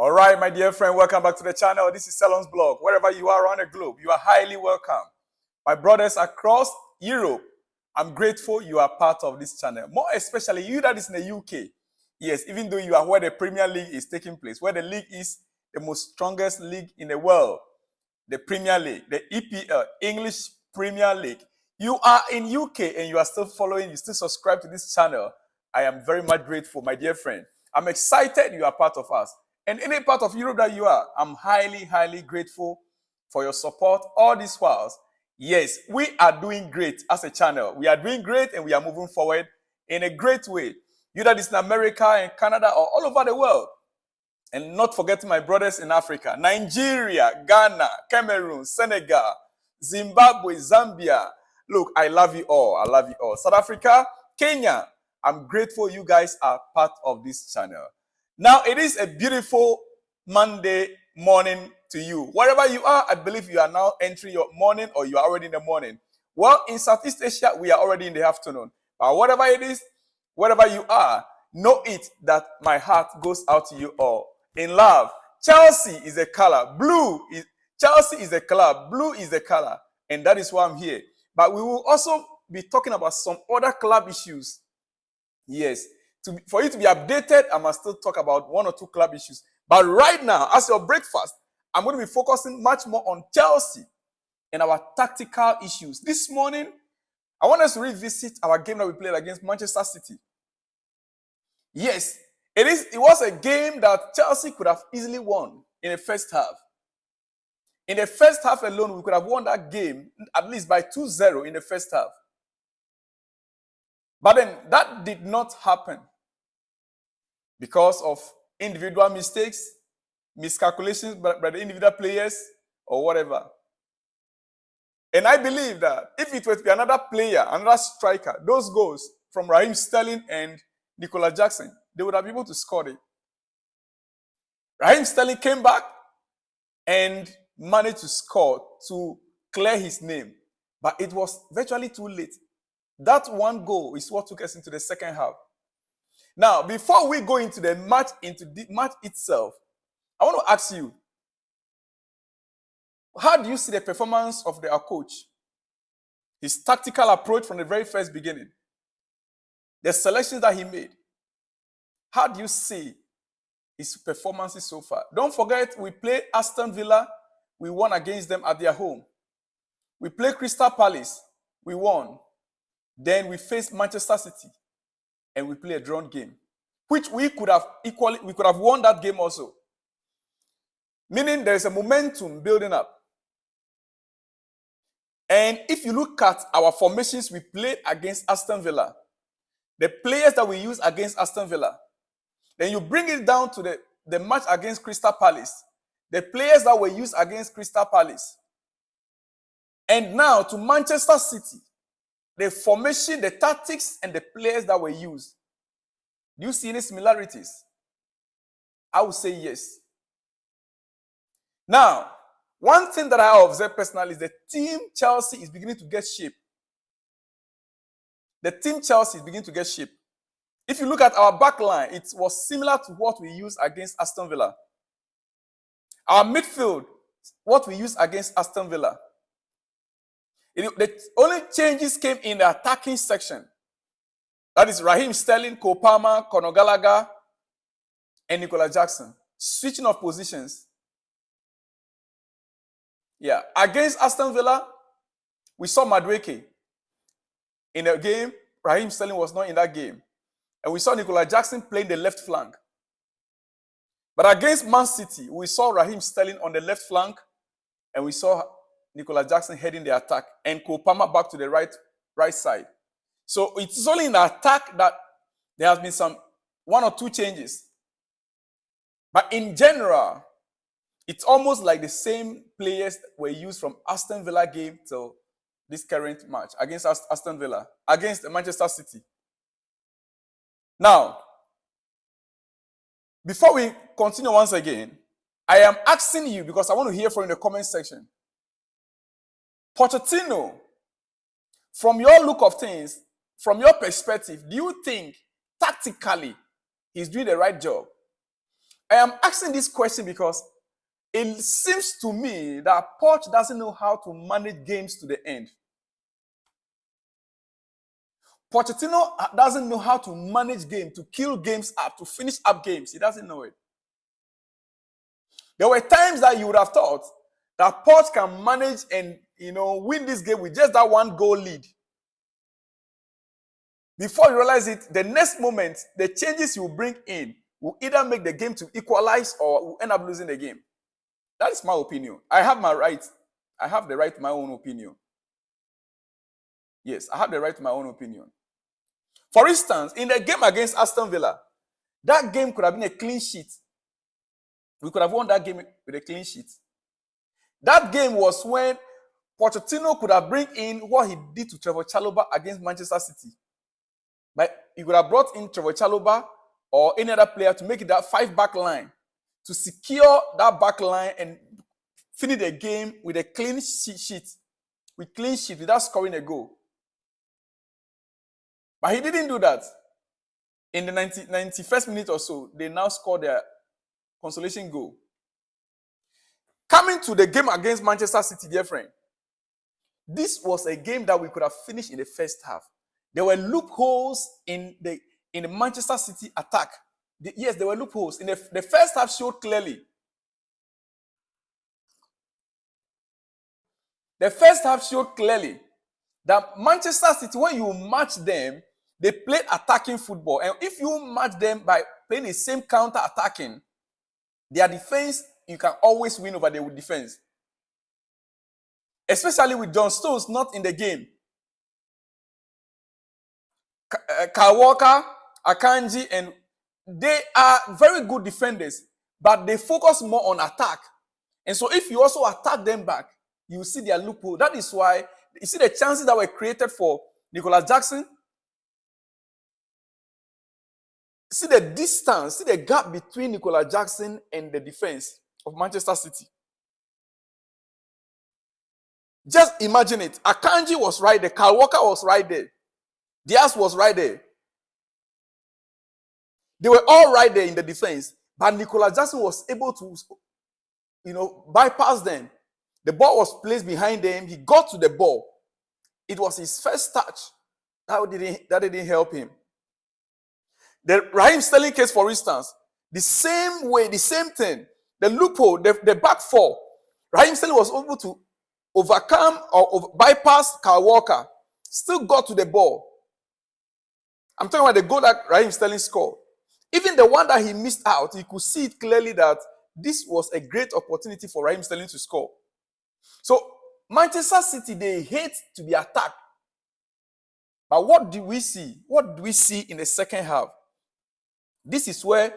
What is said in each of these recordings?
All right, my dear friend, welcome back to the channel. This is Salon's blog. Wherever you are around the globe, you are highly welcome. My brothers across Europe, I'm grateful you are part of this channel. More especially you that is in the UK. Yes, even though you are where the Premier League is taking place, where the league is the most strongest league in the world, the Premier League, the EPL, English Premier League. You are in UK and you are still following, you still subscribe to this channel. I am very much grateful, my dear friend. I'm excited you are part of us. And any part of Europe that you are, I'm highly, highly grateful for your support all these whiles. Yes, we are doing great as a channel. We are doing great and we are moving forward in a great way. You that is in America and Canada or all over the world. And not forgetting my brothers in Africa, Nigeria, Ghana, Cameroon, Senegal, Zimbabwe, Zambia. Look, I love you all. I love you all. South Africa, Kenya. I'm grateful you guys are part of this channel. Now, it is a beautiful Monday morning to you. Wherever you are, I believe you are now entering your morning or you are already in the morning. Well, in Southeast Asia, we are already in the afternoon. But whatever it is, wherever you are, know it that my heart goes out to you all. In love, Chelsea is a color. Chelsea is a color. Blue is the color. And that is why I'm here. But we will also be talking about some other club issues. Yes. For you to be updated, I must still talk about one or two club issues. But right now, as your breakfast, I'm going to be focusing much more on Chelsea and our tactical issues. This morning, I want us to revisit our game that we played against Manchester City. Yes, it was a game that Chelsea could have easily won in the first half. In the first half alone, we could have won that game at least by 2-0 in the first half. But then that did not happen because of individual mistakes, miscalculations by the individual players, or whatever. And I believe that if it were to be another player, another striker, those goals from Raheem Sterling and Nicola Jackson, they would have been able to score it. Raheem Sterling came back and managed to score to clear his name. But it was virtually too late. That one goal is what took us into the second half. Now, before we go into the match itself, I want to ask you, how do you see the performance of our coach? His tactical approach from the very first beginning. The selections that he made. How do you see his performances so far? Don't forget, we played Aston Villa. We won against them at their home. We played Crystal Palace. We won. Then we faced Manchester City. And we played a drawn game. Which we could have won that game also. Meaning there is a momentum building up. And if you look at our formations we played against Aston Villa, the players that we used against Aston Villa, then you bring it down to the match against Crystal Palace, the players that were used against Crystal Palace, and now to Manchester City, the formation, the tactics, and the players that were used. Do you see any similarities? I would say yes. Now, one thing that I observed personally is the team Chelsea is beginning to get shape. The team Chelsea is beginning to get shape. If you look at our back line, it was similar to what we used against Aston Villa. Our midfield, what we used against Aston Villa. The only changes came in the attacking section. That is Raheem Sterling, Cole Palmer, Conor Gallagher, and Nicola Jackson. Switching of positions. Yeah. Against Aston Villa, we saw Madueke. In the game, Raheem Sterling was not in that game. And we saw Nicola Jackson playing the left flank. But against Man City, we saw Raheem Sterling on the left flank. And we saw Nicola Jackson heading the attack. And Cole Palmer back to the right side. So it's only in the attack that there has been one or two changes. But in general, it's almost like the same players were used from Aston Villa game till this current match against Aston Villa, against Manchester City. Now, before we continue once again, I am asking you, because I want to hear from you in the comment section, Pochettino, from your look of things, from your perspective, do you think tactically he's doing the right job? I am asking this question because it seems to me that Poch doesn't know how to manage games to the end. Pochettino doesn't know how to manage games, to kill games up, to finish up games. He doesn't know it. There were times that you would have thought that Poch can manage and win this game with just that one goal lead. Before you realize it, the next moment, the changes you bring in will either make the game to equalize or will end up losing the game. That is my opinion. I have my right. I have the right to my own opinion. Yes, I have the right to my own opinion. For instance, in the game against Aston Villa, that game could have been a clean sheet. We could have won that game with a clean sheet. That game was when Pochettino could have bring in what he did to Trevor Chalobah against Manchester City. But he could have brought in Trevor Chalobah or any other player to make it that 5-back line, to secure that back line and finish the game with a clean sheet, without scoring a goal. But he didn't do that. In the 91st minute or so, they now scored their consolation goal. Coming to the game against Manchester City, dear friend, this was a game that we could have finished in the first half. There were loopholes in the Manchester City attack. Yes, there were loopholes. In the first half showed clearly. The first half showed clearly that Manchester City, when you match them, they played attacking football. And if you match them by playing the same counter-attacking, their defense, you can always win over their defense. Especially with John Stones not in the game. Kyle Walker, Akanji, and they are very good defenders, but they focus more on attack. And so if you also attack them back, you see their loophole. That is why, you see the chances that were created for Nicholas Jackson. See the distance, see the gap between Nicholas Jackson and the defense of Manchester City. Just imagine it. Akanji was right there. Kyle Walker was right there. Diaz was right there. They were all right there in the defense. But Nicholas Jackson was able to, bypass them. The ball was placed behind them. He got to the ball. It was his first touch. That didn't help him. The Raheem Sterling case, for instance, the same way, the same thing. The loophole, the back four. Raheem Sterling was able to overcome or bypass Kyle Walker. Still got to the ball. I'm talking about the goal that Raheem Sterling scored. Even the one that he missed out, you could see it clearly that this was a great opportunity for Raheem Sterling to score. So, Manchester City, they hate to be attacked. But what do we see? What do we see in the second half? This is where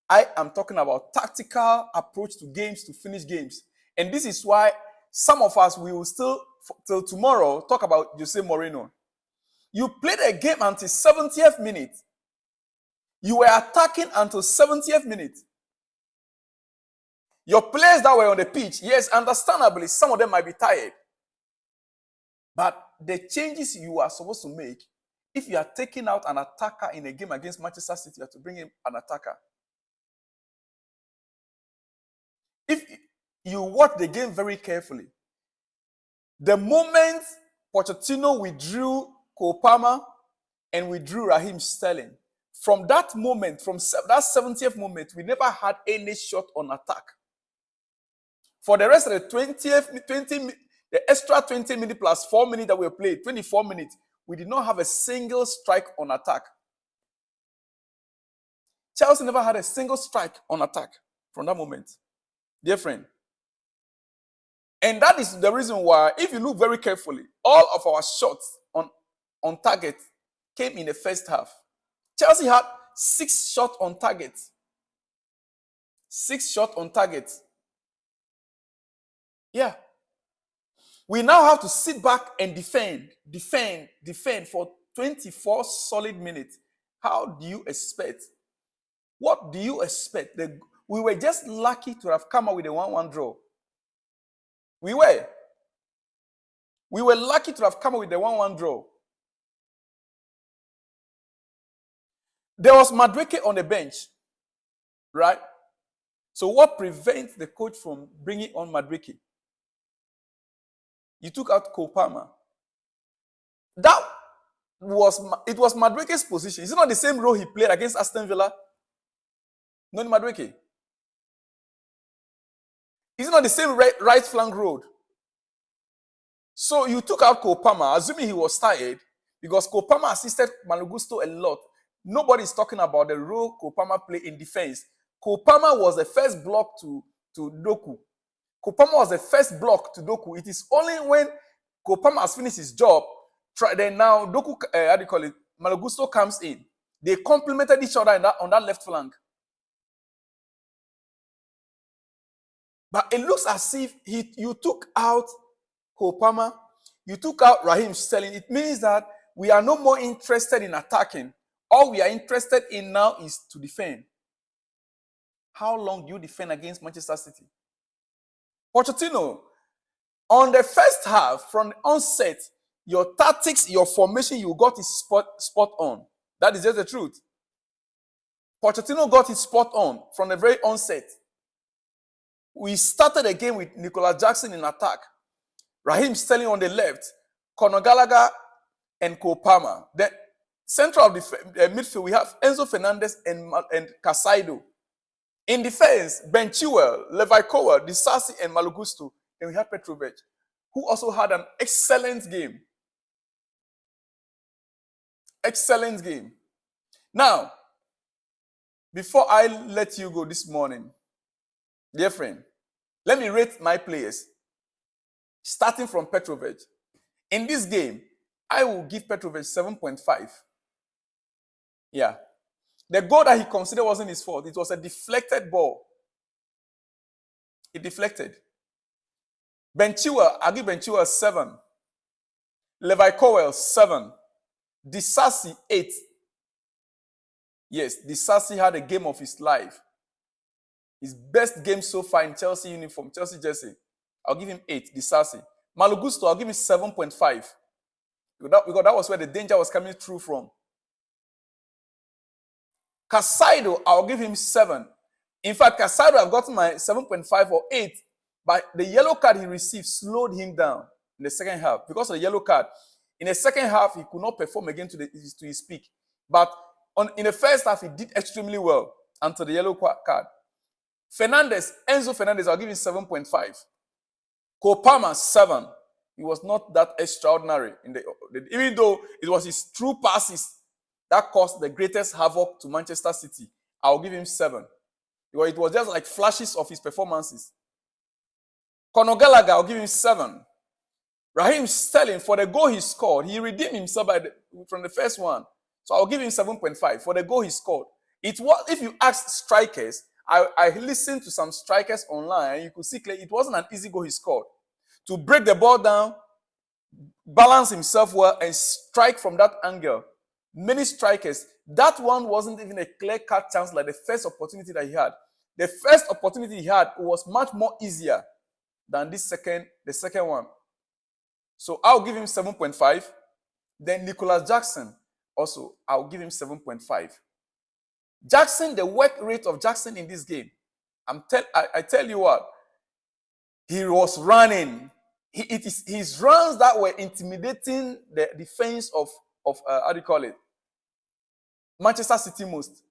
I am talking about tactical approach to games, to finish games. And this is why some of us, we will still, till tomorrow, talk about Jose Mourinho. You played a game until 70th minute. You were attacking until 70th minute. Your players that were on the pitch, yes, understandably, some of them might be tired. But the changes you are supposed to make, if you are taking out an attacker in a game against Manchester City, you have to bring in an attacker. If you watch the game very carefully, the moment Pochettino withdrew Cole Palmer and withdrew Raheem Sterling, from that moment, from that 70th moment, we never had any shot on attack. For the rest of the the extra 20 minutes plus 4 minutes that we played, 24 minutes, we did not have a single strike on attack. Chelsea never had a single strike on attack from that moment. Dear friend. And that is the reason why, if you look very carefully, all of our shots on target came in the first half. Chelsea had 6 shots on target. 6 shots on target. Yeah. We now have to sit back and defend for 24 solid minutes. How do you expect? What do you expect? We were just lucky to have come out with a 1-1 draw. We were. We were lucky to have come out with a 1-1 draw. There was Madueke on the bench, right? So what prevents the coach from bringing on Madueke? You took out Kopama. It was Madueke's position. Is it not the same role he played against Aston Villa? Not Madueke. Is it not the same right flank role? So you took out Kopama, assuming he was tired, because Kopama assisted Malagusto a lot. Nobody is talking about the role Kopama played in defense. Kopama was the first block to Doku. Kopama was the first block to Doku. It is only when Kopama has finished his job, then now Doku, Malagusto comes in. They complemented each other on that left flank. But it looks as if you took out Kopama, you took out Raheem Sterling. It means that we are no more interested in attacking. All we are interested in now is to defend. How long do you defend against Manchester City? Pochettino, on the first half, from the onset, your tactics, your formation you got is spot on. That is just the truth. Pochettino got it spot on from the very onset. We started the game with Nicolas Jackson in attack, Raheem Sterling on the left, Conor Gallagher and Kopama. The center of the midfield, we have Enzo Fernandez and Casado. In defense, Ben Chilwell, Levi Cowell, Disasi, and Malagusto. Then we have Petrovic, who also had an excellent game. Excellent game. Now, before I let you go this morning, dear friend, let me rate my players, starting from Petrovic. In this game, I will give Petrovic 7.5. Yeah. The goal that he considered wasn't his fault. It was a deflected ball. It deflected. Ben Chilwell, I'll give Ben Chilwell 7. Levi Cowell, 7. Disasi, 8. Yes, Disasi had a game of his life. His best game so far in Chelsea uniform, Chelsea jersey. I'll give him 8, Disasi. Malagusto, I'll give him 7.5. Because that was where the danger was coming through from. Casado, I'll give him 7. In fact, Casado, I've gotten my 7.5 or 8. But the yellow card he received slowed him down in the second half. Because of the yellow card, in the second half, he could not perform again to his peak. But in the first half, he did extremely well until the yellow card. Enzo Fernandez, I'll give him 7.5. Kopama, 7. He was not that extraordinary. Even though it was his true passes that caused the greatest havoc to Manchester City, I'll give him 7. Because it was just like flashes of his performances. Conor Gallagher, I'll give him 7. Raheem Sterling, for the goal he scored, he redeemed himself from the first one. So I'll give him 7.5 for the goal he scored. It was, if you ask strikers, I listened to some strikers online, and you could see clearly it wasn't an easy goal he scored. To break the ball down, balance himself well, and strike from that angle. Many strikers, that one wasn't even a clear-cut chance like the first opportunity that he had. The first opportunity he had was much more easier than the second one. So I'll give him 7.5. Then Nicolas Jackson, also, I'll give him 7.5. Jackson, the work rate of Jackson in this game, I tell you what, he was running. His runs that were intimidating the defense of Manchester City most.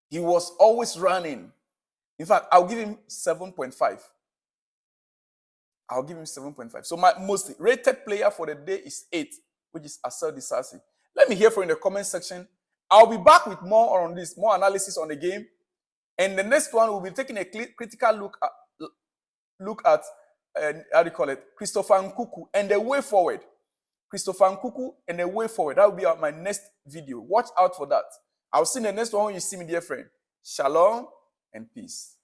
He was always running. In fact, I'll give him 7.5. I'll give him 7.5. So my most rated player for the day is 8, which is Asel Disasi. Let me hear from you in the comment section. I'll be back with more on this, more analysis on the game. And the next one, we'll be taking a critical look at Christopher Nkuku and the way forward. Christopher Nkuku and the way forward. That will be my next video. Watch out for that. I'll see you in the next one when you see me, dear friend. Shalom and peace.